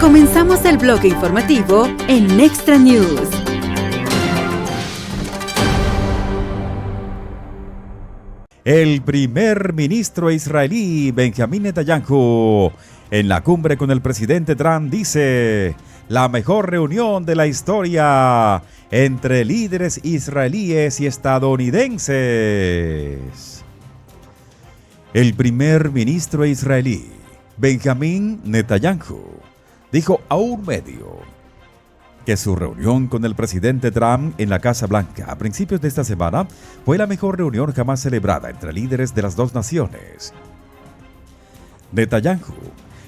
Comenzamos el bloque informativo en Extra News. El primer ministro israelí, Benjamín Netanyahu, en la cumbre con el presidente Trump, dice: la mejor reunión de la historia entre líderes israelíes y estadounidenses. El primer ministro israelí, Benjamín Netanyahu, dijo a un medio que su reunión con el presidente Trump en la Casa Blanca a principios de esta semana fue la mejor reunión jamás celebrada entre líderes de las dos naciones. Netanyahu,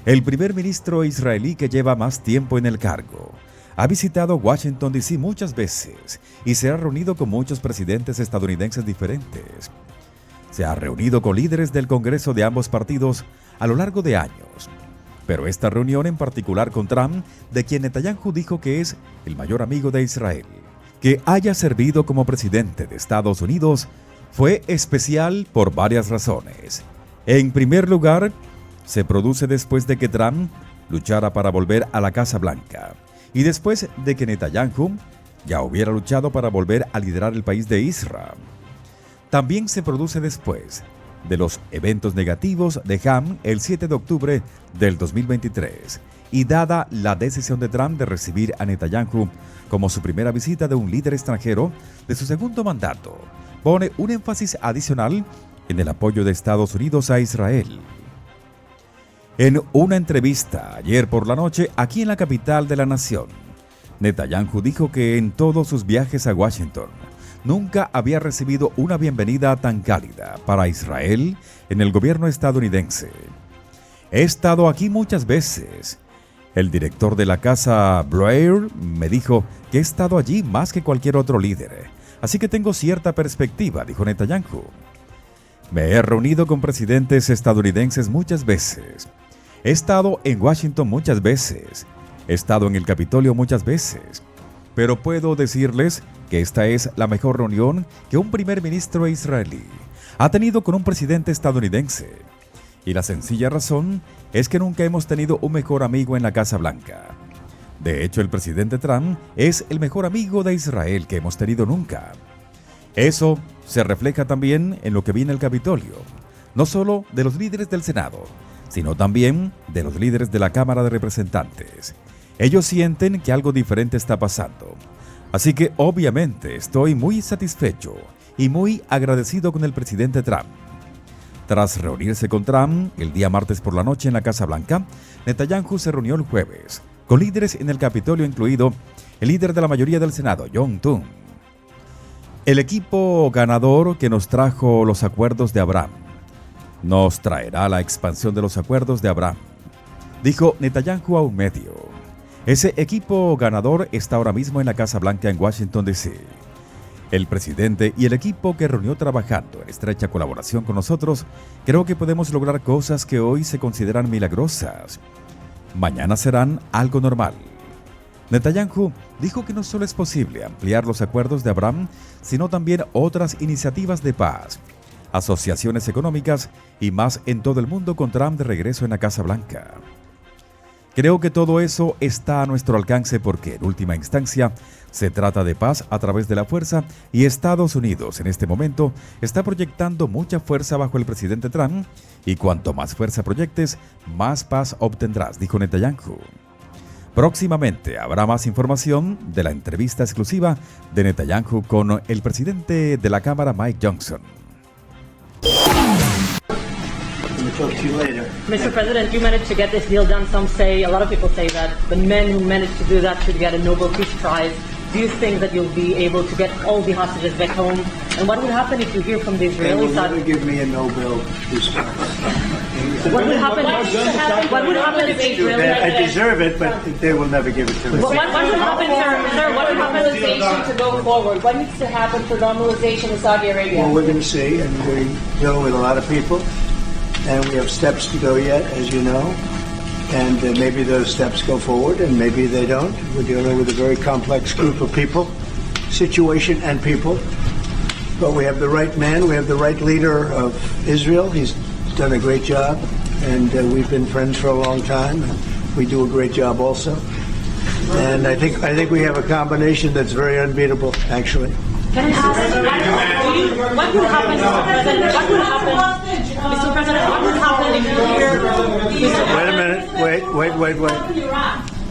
el primer ministro israelí que lleva más tiempo en el cargo, ha visitado Washington, D.C. muchas veces y se ha reunido con muchos presidentes estadounidenses diferentes. Se ha reunido con líderes del Congreso de ambos partidos a lo largo de años. Pero esta reunión en particular con Trump, de quien Netanyahu dijo que es el mayor amigo de Israel, que haya servido como presidente de Estados Unidos, fue especial por varias razones. En primer lugar, se produce después de que Trump luchara para volver a la Casa Blanca y después de que Netanyahu ya hubiera luchado para volver a liderar el país de Israel. También se produce después de los eventos negativos de Ham el 7 de octubre del 2023 y dada la decisión de Trump de recibir a Netanyahu como su primera visita de un líder extranjero de su segundo mandato, pone un énfasis adicional en el apoyo de Estados Unidos a Israel. En una entrevista ayer por la noche aquí en la capital de la nación, Netanyahu dijo que en todos sus viajes a Washington nunca había recibido una bienvenida tan cálida para Israel en el gobierno estadounidense. He estado aquí muchas veces. El director de la casa Blair me dijo que he estado allí más que cualquier otro líder, así que tengo cierta perspectiva, dijo Netanyahu. Me he reunido con presidentes estadounidenses muchas veces. He estado en Washington muchas veces. He estado en el Capitolio muchas veces. Pero puedo decirles que esta es la mejor reunión que un primer ministro israelí ha tenido con un presidente estadounidense. Y la sencilla razón es que nunca hemos tenido un mejor amigo en la Casa Blanca. De hecho, el presidente Trump es el mejor amigo de Israel que hemos tenido nunca. Eso se refleja también en lo que viene el Capitolio, no solo de los líderes del Senado, sino también de los líderes de la Cámara de Representantes. Ellos sienten que algo diferente está pasando. Así que obviamente estoy muy satisfecho y muy agradecido con el presidente Trump. Tras reunirse con Trump el día martes por la noche en la Casa Blanca, Netanyahu se reunió el jueves con líderes en el Capitolio, incluido el líder de la mayoría del Senado, John Thune. El equipo ganador que nos trajo los acuerdos de Abraham nos traerá la expansión de los acuerdos de Abraham, dijo Netanyahu a un medio. Ese equipo ganador está ahora mismo en la Casa Blanca en Washington, D.C. El presidente y el equipo que reunió trabajando en estrecha colaboración con nosotros, creo que podemos lograr cosas que hoy se consideran milagrosas. Mañana serán algo normal. Netanyahu dijo que no solo es posible ampliar los acuerdos de Abraham, sino también otras iniciativas de paz, asociaciones económicas y más en todo el mundo con Trump de regreso en la Casa Blanca. Creo que todo eso está a nuestro alcance porque, en última instancia, se trata de paz a través de la fuerza y Estados Unidos en este momento está proyectando mucha fuerza bajo el presidente Trump y cuanto más fuerza proyectes, más paz obtendrás, dijo Netanyahu. Próximamente habrá más información de la entrevista exclusiva de Netanyahu con el presidente de la Cámara, Mike Johnson. Talk to you later. Mr. President, you managed to get this deal done. Some say, a lot of people say that the men who managed to do that should get a Nobel Peace Prize. Do you think that you'll be able to get all the hostages back home? And what would happen if you hear from the Israelis that... They will never give me a Nobel Peace Prize. What would happen if the Israelis... I deserve it, but they will never give it to me. What would happen, sir? What would happen To go forward, what needs to happen for normalization in Saudi Arabia? Well, we're going to see, and we're dealing with a lot of people. And we have steps to go yet, as you know, and maybe those steps go forward and maybe they don't. We're dealing with a very complex group of people, situation and people, but we have the right man, we have the right leader of Israel. He's done a great job, and we've been friends for a long time. we do a great job also. And I think we have a combination that's very unbeatable, actually. Can I ask, what would happen, Mr. President? What would happen, Mr. President? What would happen if you hear? Wait a minute. Wait.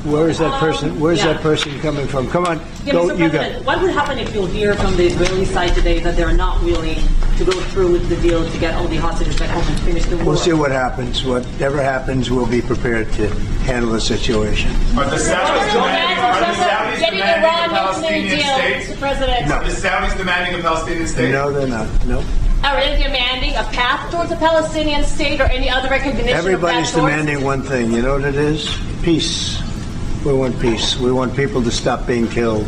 Where is that person? Where's that person coming from? Come on, go. Mr. You President, go. what would happen if you'll hear from the Israeli side today that they're not willing to go through with the deal to get all the hostages back home and finish the war? We'll see what happens. Whatever happens, we'll be prepared to handle the situation. Are the Saudis demanding a Palestinian state? Mr. President. No. Are the Saudis demanding a Palestinian state? No, they're not. No. Are they demanding a path towards a Palestinian state or any other recognition Everybody's of that demanding one thing. You know what it is? Peace. We want peace. We want people to stop being killed.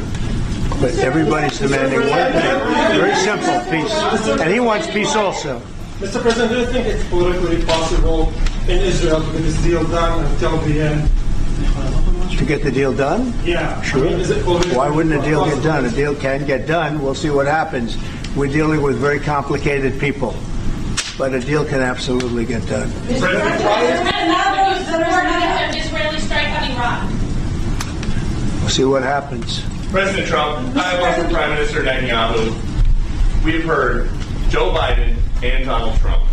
But everybody's demanding one thing. Very simple, peace. And he wants peace also. Mr. President, do you think it's politically possible in Israel to get this deal done until the end? To get the deal done? Yeah. Sure. I mean, is it politically Why wouldn't a deal get possible? done? A deal can get done. We'll see what happens. We're dealing with very complicated people. But a deal can absolutely get done. President An Israeli strike on Iran. We'll see what happens. President Trump, I work for Prime Minister Netanyahu. We've heard Joe Biden and Donald Trump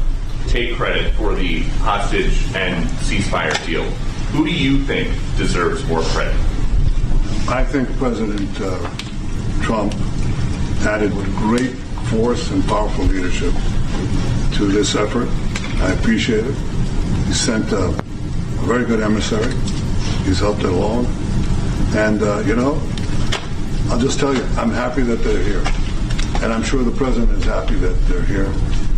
take credit for the hostage and ceasefire deal. Who do you think deserves more credit? I think President Trump added great force and powerful leadership to this effort. I appreciate it. He sent a very good emissary. He's helped it along. And, I'll just tell you, I'm happy that they're here. And I'm sure the President is happy that they're here.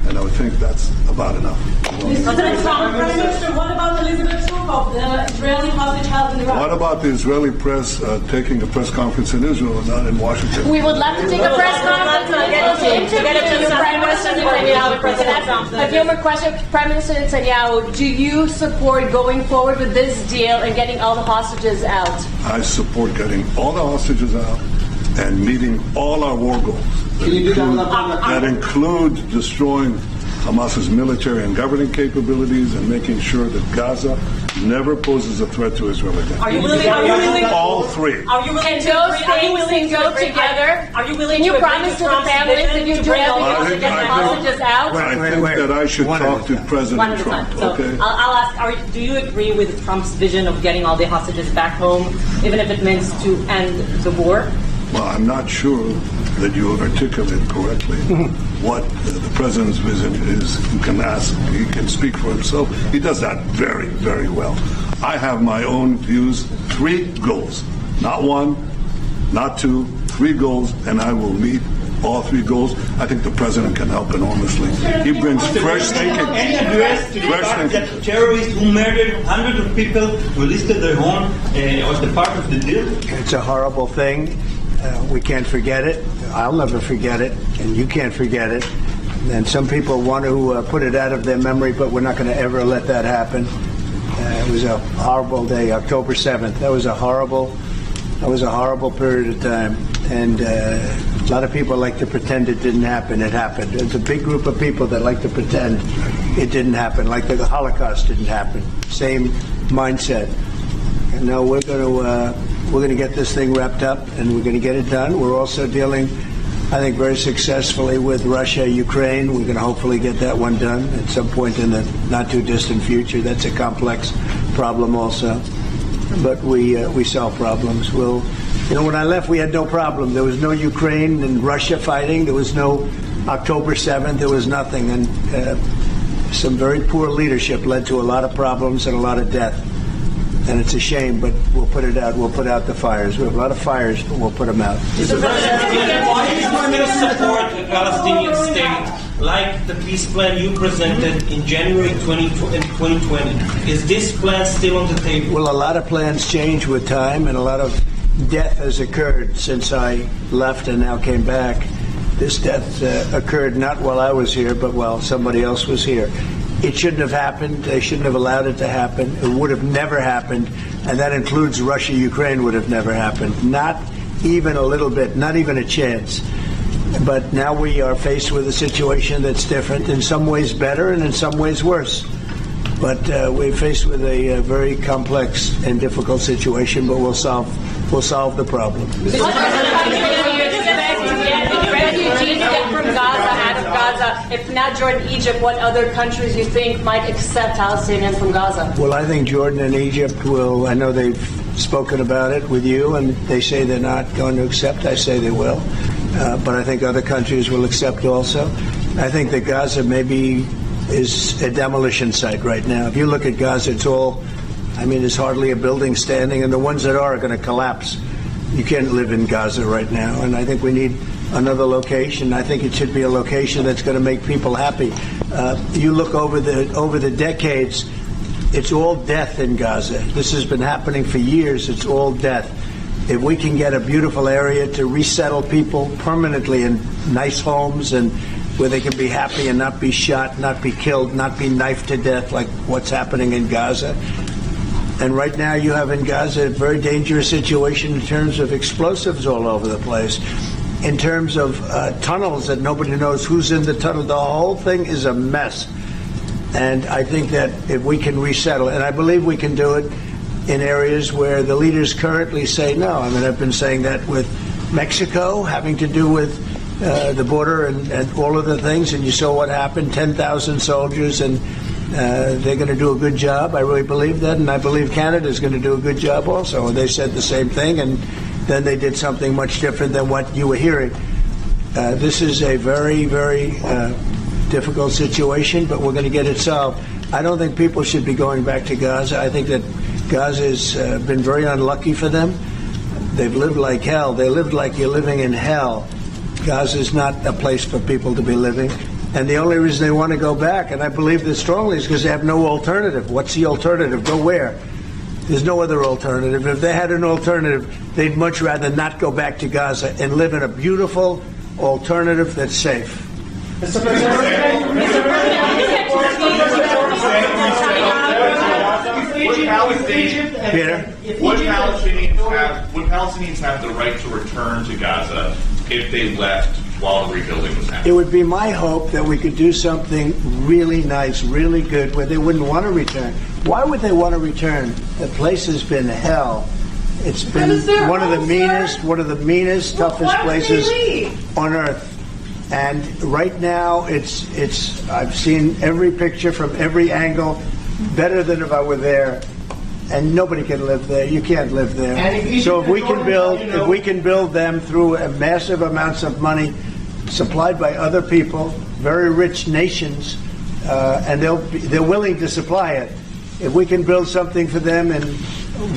And I would think that's about enough. President Trump, Prime Minister, what about Elizabeth Shulkov, the Israeli hostage held in Iraq? What about the Israeli press taking a press conference in Israel and not in Washington? We would love to take a press conference and interview Prime Minister Netanyahu. A few more questions. Prime Minister Netanyahu, do you support going forward with this deal and getting all the hostages out? I support getting all the hostages out and meeting all our war goals. That include destroying Hamas's military and governing capabilities and making sure that Gaza never poses a threat to Israel again. are you willing? All three. Are you willing And to those agree- are you things willing can go to agree- together? Are you willing Can you to agree promise with to the Trump's families vision that you to do bring all the everything to get the hostages out? I think that I should One at a talk to time. President One at a Trump. time. So Okay. I'll ask, do you agree with Trump's vision of getting all the hostages back home, even if it means to end the war? Well, I'm not sure that you articulated correctly what the president's vision is. You can ask, he can speak for himself. He does that very, very well. I have my own views, 3 goals, not 1, not 2, 3 goals, and I will meet all 3 goals. I think the president can help enormously. He brings fresh thinking. Any address to the fact that terrorists who murdered hundreds of people released their home was the part of the deal? It's a horrible thing. We can't forget it. I'll never forget it, and you can't forget it. And some people want to put it out of their memory, but we're not going to ever let that happen. It was a horrible day, October 7th. That was a horrible period of time. And a lot of people like to pretend it didn't happen. It happened. There's a big group of people that like to pretend it didn't happen, like the Holocaust didn't happen. Same mindset. And now we're going to get this thing wrapped up, and we're going to get it done. We're also dealing, I think, very successfully with Russia, Ukraine. We're going to hopefully get that one done at some point in the not too distant future. That's a complex problem also. But we solve problems. When I left, we had no problem. There was no Ukraine and Russia fighting. There was no October 7th. There was nothing. And some very poor leadership led to a lot of problems and a lot of death. And it's a shame, but we'll put it out. We'll put out the fires. We have a lot of fires, but we'll put them out. Mr. President, why do you still support a Palestinian state like the peace plan you presented in January 2020? Is this plan still on the table? Well, a lot of plans change with time, and a lot of death has occurred since I left and now came back. This death occurred not while I was here, but while somebody else was here. It shouldn't have happened. They shouldn't have allowed it to happen. It would have never happened, and that includes Russia, Ukraine would have never happened. Not even a little bit, not even a chance. But now we are faced with a situation that's different, in some ways better and in some ways worse. But we're faced with a very complex and difficult situation, but we'll solve the problem. Refugees get from Gaza, out of Gaza. If not Jordan, Egypt, what other countries you think might accept Palestinians from Gaza? Well, I think Jordan and Egypt will. I know they've spoken about it with you, and they say they're not going to accept. I say they will. But I think other countries will accept also. I think that Gaza maybe is a demolition site right now. If you look at Gaza, it's all, I mean, there's hardly a building standing, and the ones that are going to collapse. You can't live in Gaza right now, and I think we need another location. I think it should be a location that's going to make people happy. You look over the decades, it's all death in Gaza. This has been happening for years. It's all death. If we can get a beautiful area to resettle people permanently in nice homes and where they can be happy and not be shot, not be killed, not be knifed to death like what's happening in Gaza. And right now you have in Gaza a very dangerous situation in terms of explosives all over the place, in terms of tunnels that nobody knows who's in the tunnel. The whole thing is a mess. And I think that if we can resettle, and I believe we can do it in areas where the leaders currently say no. I mean, I've been saying that with Mexico, having to do with the border and all of the things, and you saw what happened, 10,000 soldiers, and they're going to do a good job. I really believe that, and I believe Canada is going to do a good job also. They said the same thing, and then they did something much different than what you were hearing. This is a very, very difficult situation, but we're going to get it solved. I don't think people should be going back to Gaza. I think that Gaza has been very unlucky for them. They've lived like hell. They lived like you're living in hell. Gaza is not a place for people to be living. And the only reason they want to go back, and I believe this strongly, is because they have no alternative. What's the alternative? Go where? There's no other alternative. If they had an alternative, they'd much rather not go back to Gaza and live in a beautiful alternative that's safe. Mr. President, Peter? Would Palestinians have the right to return to Gaza if they left while the rebuilding was It happening? would be my hope that we could do something really nice, really good, where they wouldn't want to return. Why would they want to return? The place has been hell. It's been one of the meanest, toughest places on earth. And right now, it's. I've seen every picture from every angle, better than if I were there. And nobody can live there. You can't live there. So if we can build them through massive amounts of money supplied by other people, very rich nations, and they're willing to supply it. If we can build something for them in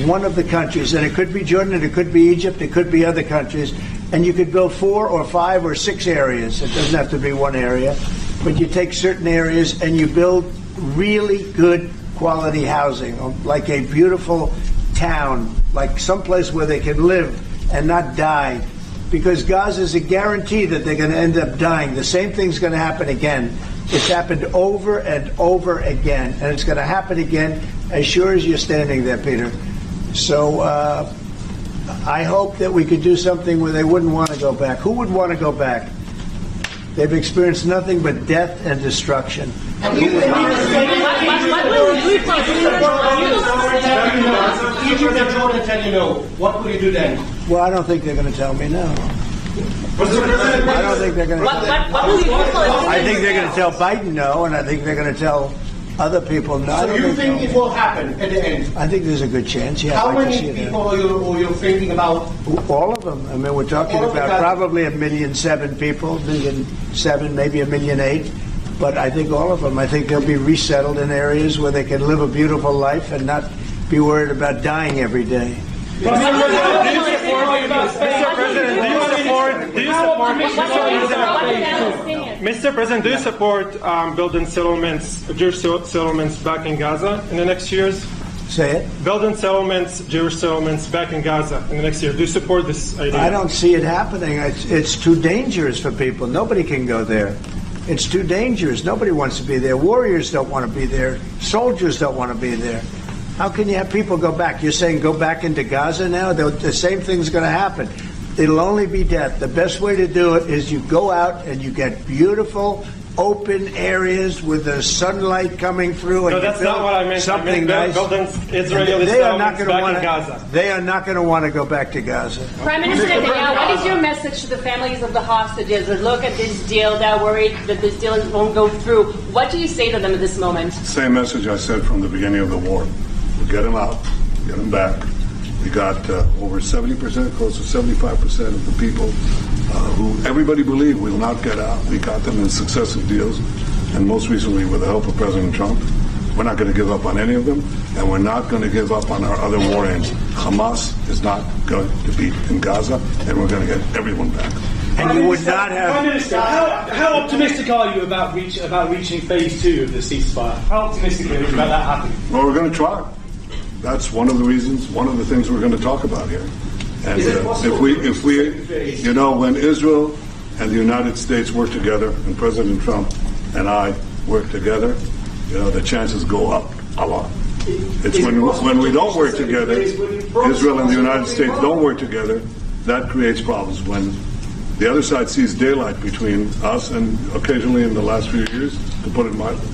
one of the countries, and it could be Jordan, and it could be Egypt, it could be other countries, and you could build 4 or 5 or 6 areas. It doesn't have to be one area, but you take certain areas and you build really good quality housing, like a beautiful town, like someplace where they can live and not die. Because Gaza is a guarantee that they're going to end up dying. The same thing's going to happen again. It's happened over and over again, and it's going to happen again as sure as you're standing there, Peter. So I hope that we could do something where they wouldn't want to go back. Who would want to go back? They've experienced nothing but death and destruction. Egypt and Jordan tell you no. What will you do then? Well, I don't think they're going to tell me no. I don't think they're going to. I think they're going to tell Biden no, and I think they're going to tell other people no. So you think it will happen at the end? I think there's a good chance. Yeah. How many people are you thinking about? All of them. I mean, we're talking about probably 1,000,007 people, 1,000,007, maybe 1,000,008. But I think all of them. I think they'll be resettled in areas where they can live a beautiful life and not be worried about dying every day. Mr. President, do you support building settlements, Jewish settlements back in Gaza in the next years? Say it. Building settlements, Jewish settlements back in Gaza in the next year. Do you support this idea? I don't see it happening. It's too dangerous for people. Nobody can go there. It's too dangerous. Nobody wants to be there. Warriors don't want to be there. Soldiers don't want to be there. How can you have people go back? You're saying go back into Gaza now? The same thing's going to happen. It'll only be death. The best way to do it is you go out and you get beautiful open areas with the sunlight coming through. No, and that's you build not what I meant. something I meant nice. building Israeli They are not settlements going to back want in Gaza. They are not going to want to go back to Gaza. Prime Minister Netanyahu, what is your message to the families of the hostages that look at this deal, that are worried that this deal won't go through? What do you say to them at this moment? Same message I said from the beginning of the war. We'll get them out, get them back. We got over 70%, close to 75% of the people who everybody believed will not get out. We got them in successive deals, and most recently with the help of President Trump. We're not going to give up on any of them, and we're not going to give up on our other war aims. Hamas is not going to be in Gaza, and we're going to get everyone back. And you would not have. Prime Minister, how optimistic are you about reaching phase 2 of the ceasefire? How optimistic are you about that happening? Well, we're going to try. That's one of the reasons, one of the things we're going to talk about here. And if we, you know, when Israel and the United States work together, and President Trump and I work together, you know, the chances go up a lot. It's when we don't work together, Israel and the United States don't work together, that creates problems. When the other side sees daylight between us, and occasionally in the last few years, to put it mildly,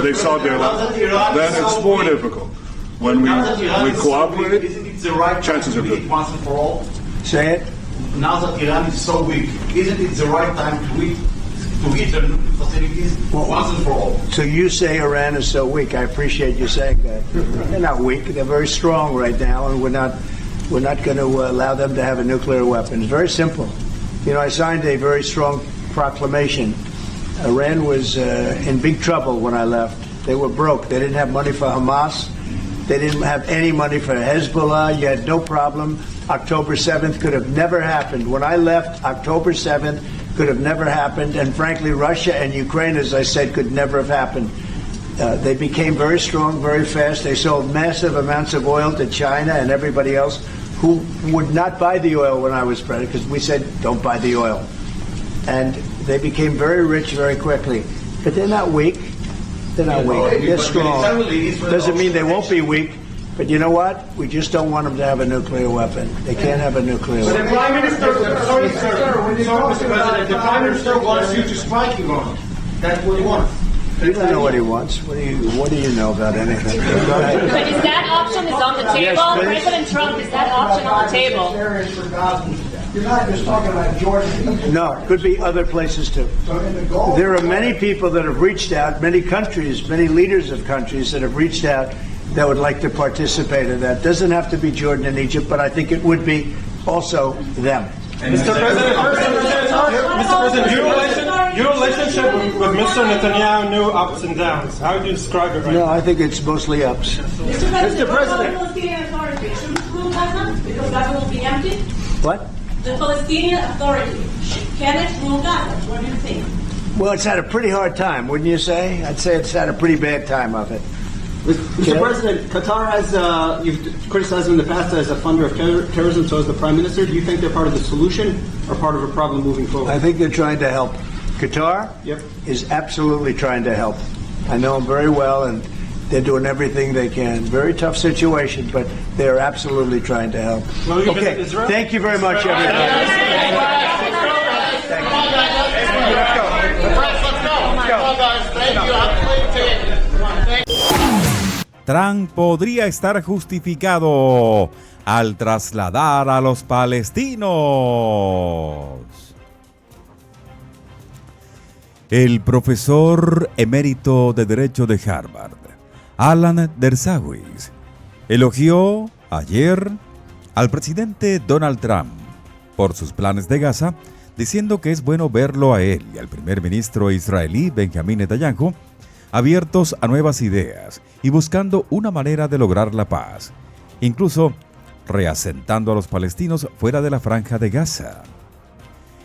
they saw daylight, then it's more difficult. When we cooperate, chances are good. Once and for all? Say it. Now that Iran is so weak, isn't it the right time to hit the nuclear facilities once and for all? So you say Iran is so weak. I appreciate you saying that. They're not weak. They're very strong right now, and we're not going to allow them to have a nuclear weapon. It's very simple. You know, I signed a very strong proclamation. Iran was in big trouble when I left. They were broke. They didn't have money for Hamas. They didn't have any money for Hezbollah. You had no problem. October 7th could have never happened. When I left, October 7th could have never happened. And frankly, Russia and Ukraine, as I said, could never have happened. They became very strong very fast. They sold massive amounts of oil to China and everybody else who would not buy the oil when I was president, because we said, don't buy the oil. And they became very rich very quickly. But they're not weak. They're not weak. They're strong. Doesn't mean they won't be weak. But you know what? We just don't want them to have a nuclear weapon. They can't have a nuclear weapon. The Prime Minister, sorry, Mr. President, the Prime Minister wants you to strike Iran. That's what he wants. You don't know what he wants. What do you know about anything? Go ahead. But is that option on the table? Yes, President Trump, is that option on the table? You're not just talking about Jordan. No, it could be other places too. There are many people that have reached out, many countries, many leaders of countries that have reached out that would like to participate in that. Doesn't have to be Jordan and Egypt, but I think it would be also them. Mr. President, your relationship with Mr. Netanyahu knew ups and downs. How do you describe it right No, now? I think it's mostly ups. Mr. President, the Palestinian Authority should rule Gaza because Gaza will be empty. What? The Palestinian Authority, can it rule Gaza? What do you think? Well, it's had a pretty hard time, wouldn't you say? I'd say it's had a pretty bad time of it. Mr. President, Qatar has, you've criticized them in the past as a funder of terrorism, so as the Prime Minister. Do you think they're part of the solution or part of a problem moving forward? I think they're trying to help. Qatar is absolutely trying to help. I know them very well, and they're doing everything they can. Very tough situation, but they're absolutely trying to help. Okay, thank you very much, everybody. Trump podría estar justificado al trasladar a los palestinos. El profesor emérito de Derecho de Harvard, Alan Dershowitz, elogió ayer al presidente Donald Trump por sus planes de Gaza, diciendo que es bueno verlo a él y al primer ministro israelí Benjamin Netanyahu abiertos a nuevas ideas y buscando una manera de lograr la paz, incluso reasentando a los palestinos fuera de la franja de Gaza.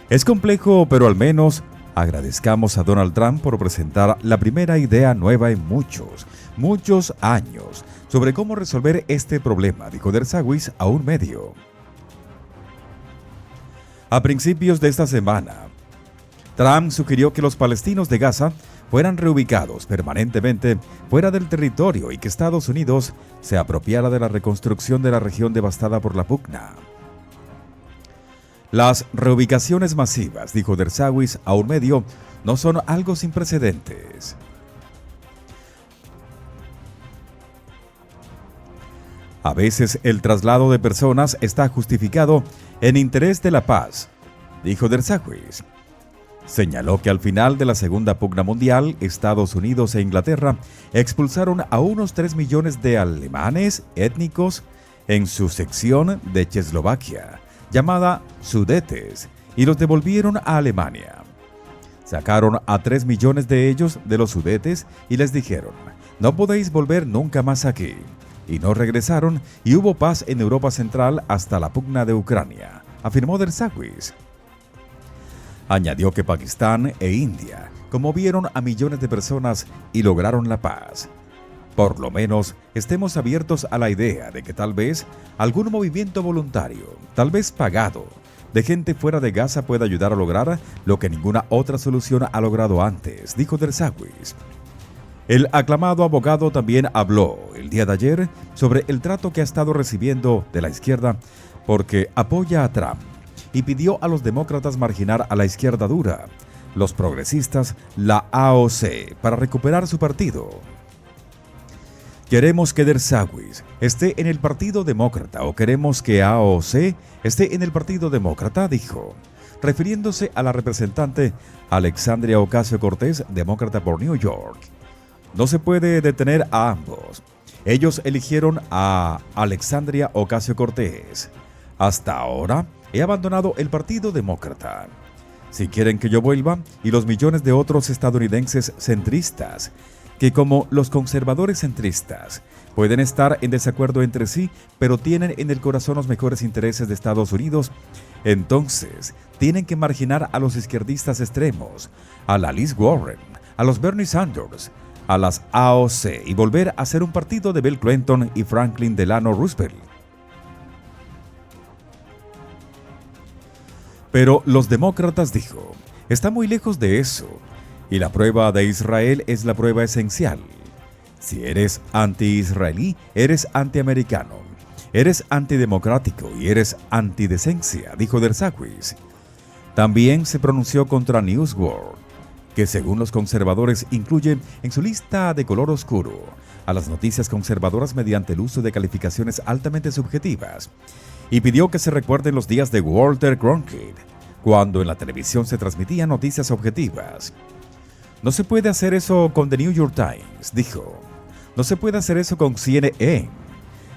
Es complejo, pero al menos agradezcamos a Donald Trump por presentar la primera idea nueva en muchos años sobre cómo resolver este problema, dijo Dershowitz a un medio. A principios de esta semana, Trump sugirió que los palestinos de Gaza fueran reubicados permanentemente fuera del territorio y que Estados Unidos se apropiara de la reconstrucción de la región devastada por la pugna. Las reubicaciones masivas, dijo Dershowitz a un medio, no son algo sin precedentes. A veces el traslado de personas está justificado en interés de la paz, dijo Dersawis. Señaló que al final de la Segunda Pugna Mundial, Estados Unidos e Inglaterra expulsaron a unos 3 millones de alemanes étnicos en su sección de Checoslovaquia, llamada Sudetes, y los devolvieron a Alemania. Sacaron a 3 millones de ellos de los Sudetes y les dijeron: no podéis volver nunca más aquí. Y no regresaron, y hubo paz en Europa Central hasta la pugna de Ucrania, afirmó Dersawis. Añadió que Pakistán e India conmovieron a millones de personas y lograron la paz. Por lo menos estemos abiertos a la idea de que tal vez algún movimiento voluntario, tal vez pagado, de gente fuera de Gaza pueda ayudar a lograr lo que ninguna otra solución ha logrado antes, dijo Dersawis. El aclamado abogado también habló el día de ayer sobre el trato que ha estado recibiendo de la izquierda porque apoya a Trump y pidió a los demócratas marginar a la izquierda dura, los progresistas, la AOC, para recuperar su partido. ¿Queremos que Dersawis esté en el Partido Demócrata o queremos que AOC esté en el Partido Demócrata?, dijo, refiriéndose a la representante Alexandria Ocasio-Cortez, demócrata por New York. No se puede detener a ambos. Ellos eligieron a Alexandria Ocasio-Cortez. Hasta ahora he abandonado el Partido Demócrata. Si quieren que yo vuelva, y los millones de otros estadounidenses centristas, que como los conservadores centristas pueden estar en desacuerdo entre sí, pero tienen en el corazón los mejores intereses de Estados Unidos, entonces tienen que marginar a los izquierdistas extremos, a la Liz Warren, a los Bernie Sanders, a las AOC y volver a ser un partido de Bill Clinton y Franklin Delano Roosevelt. Pero los demócratas, dijo, está muy lejos de eso, y la prueba de Israel es la prueba esencial. Si eres anti-israelí, eres antiamericano, eres antidemocrático y eres antidecencia, dijo Dersawis. También se pronunció contra News World, que según los conservadores incluye en su lista de color oscuro a las noticias conservadoras mediante el uso de calificaciones altamente subjetivas, y pidió que se recuerden los días de Walter Cronkite, cuando en la televisión se transmitían noticias objetivas. No se puede hacer eso con The New York Times, dijo. No se puede hacer eso con CNN.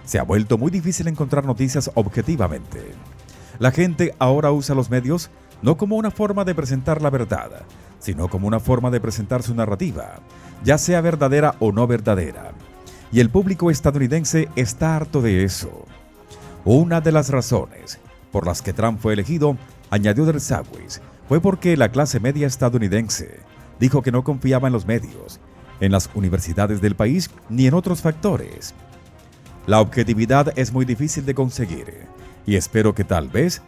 Se ha vuelto muy difícil encontrar noticias objetivamente. La gente ahora usa los medios no como una forma de presentar la verdad, sino como una forma de presentar su narrativa, ya sea verdadera o no verdadera. Y el público estadounidense está harto de eso. Una de las razones por las que Trump fue elegido, añadió Dersawis, fue porque la clase media estadounidense dijo que no confiaba en los medios, en las universidades del país ni en otros factores. La objetividad es muy difícil de conseguir y espero que tal vez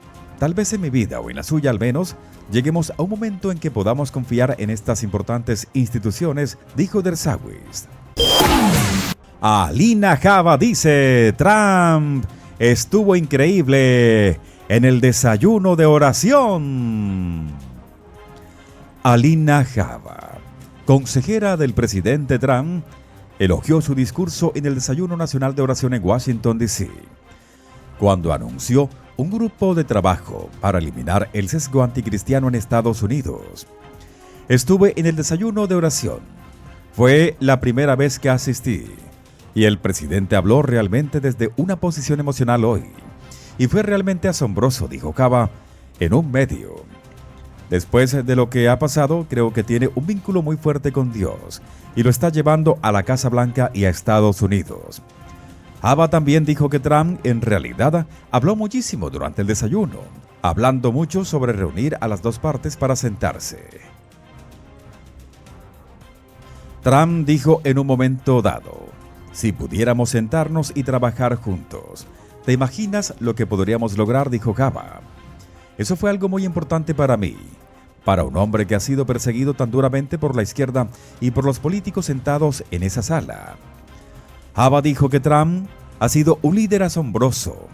en mi vida o en la suya al menos, lleguemos a un momento en que podamos confiar en estas importantes instituciones, dijo Dersawis. Alina Java dice, Trump estuvo increíble en el desayuno de oración. Alina Java, consejera del presidente Trump, elogió su discurso en el desayuno nacional de oración en Washington, D.C., cuando anunció un grupo de trabajo para eliminar el sesgo anticristiano en Estados Unidos. Estuve en el desayuno de oración. Fue la primera vez que asistí, y el presidente habló realmente desde una posición emocional hoy. Y fue realmente asombroso, dijo Java, en un medio. Después de lo que ha pasado, creo que tiene un vínculo muy fuerte con Dios, y lo está llevando a la Casa Blanca y a Estados Unidos. Java también dijo que Trump en realidad habló muchísimo durante el desayuno, hablando mucho sobre reunir a las dos partes para sentarse. Trump dijo en un momento dado, si pudiéramos sentarnos y trabajar juntos, ¿te imaginas lo que podríamos lograr?, dijo Java. Eso fue algo muy importante para mí, para un hombre que ha sido perseguido tan duramente por la izquierda y por los políticos sentados en esa sala. Java dijo que Trump ha sido un líder asombroso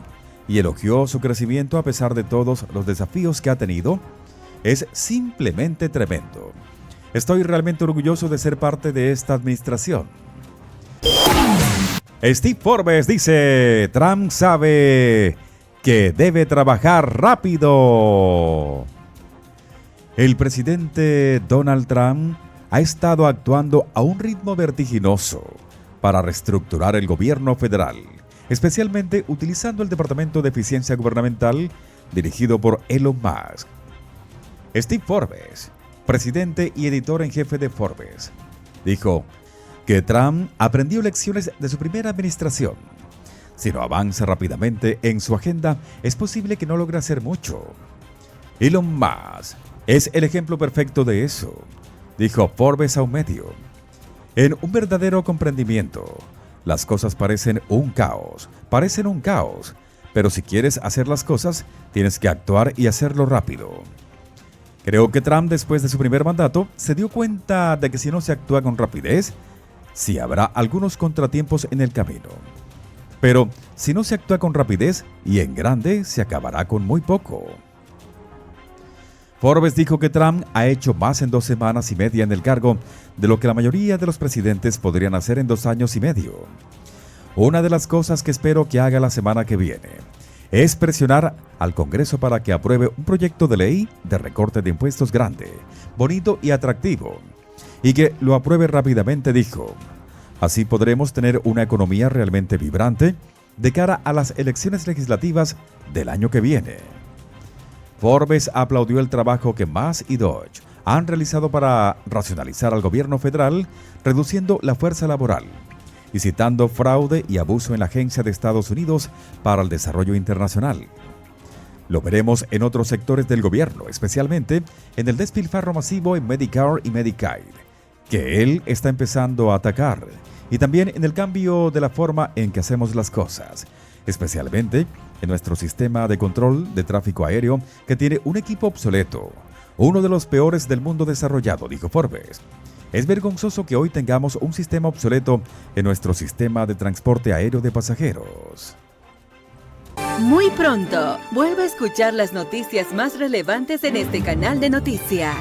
y elogió su crecimiento a pesar de todos los desafíos que ha tenido. Es simplemente tremendo. Estoy realmente orgulloso de ser parte de esta administración. Steve Forbes dice, Trump sabe que debe trabajar rápido. El presidente Donald Trump ha estado actuando a un ritmo vertiginoso para reestructurar el gobierno federal, especialmente utilizando el Departamento de Eficiencia Gubernamental dirigido por Elon Musk. Steve Forbes, presidente y editor en jefe de Forbes, dijo que Trump aprendió lecciones de su primera administración. Si no avanza rápidamente en su agenda, es posible que no logre hacer mucho. Elon Musk es el ejemplo perfecto de eso, dijo Forbes a un medio. En un verdadero comprendimiento, las cosas parecen un caos, pero si quieres hacer las cosas, tienes que actuar y hacerlo rápido. Creo que Trump, después de su primer mandato, se dio cuenta de que si no se actúa con rapidez, sí habrá algunos contratiempos en el camino. Pero si no se actúa con rapidez y en grande, se acabará con muy poco. Forbes dijo que Trump ha hecho más en 2 semanas y media en el cargo de lo que la mayoría de los presidentes podrían hacer en 2 años y medio. Una de las cosas que espero que haga la semana que viene es presionar al Congreso para que apruebe un proyecto de ley de recorte de impuestos grande, bonito y atractivo, y que lo apruebe rápidamente, dijo. Así podremos tener una economía realmente vibrante de cara a las elecciones legislativas del año que viene. Forbes aplaudió el trabajo que Musk y Dodge han realizado para racionalizar al gobierno federal, reduciendo la fuerza laboral y citando fraude y abuso en la Agencia de Estados Unidos para el Desarrollo Internacional. Lo veremos en otros sectores del gobierno, especialmente en el despilfarro masivo en Medicare y Medicaid, que él está empezando a atacar, y también en el cambio de la forma en que hacemos las cosas, especialmente en nuestro sistema de control de tráfico aéreo, que tiene un equipo obsoleto, uno de los peores del mundo desarrollado, dijo Forbes. Es vergonzoso que hoy tengamos un sistema obsoleto en nuestro sistema de transporte aéreo de pasajeros. Muy pronto, vuelve a escuchar las noticias más relevantes en este canal de noticias.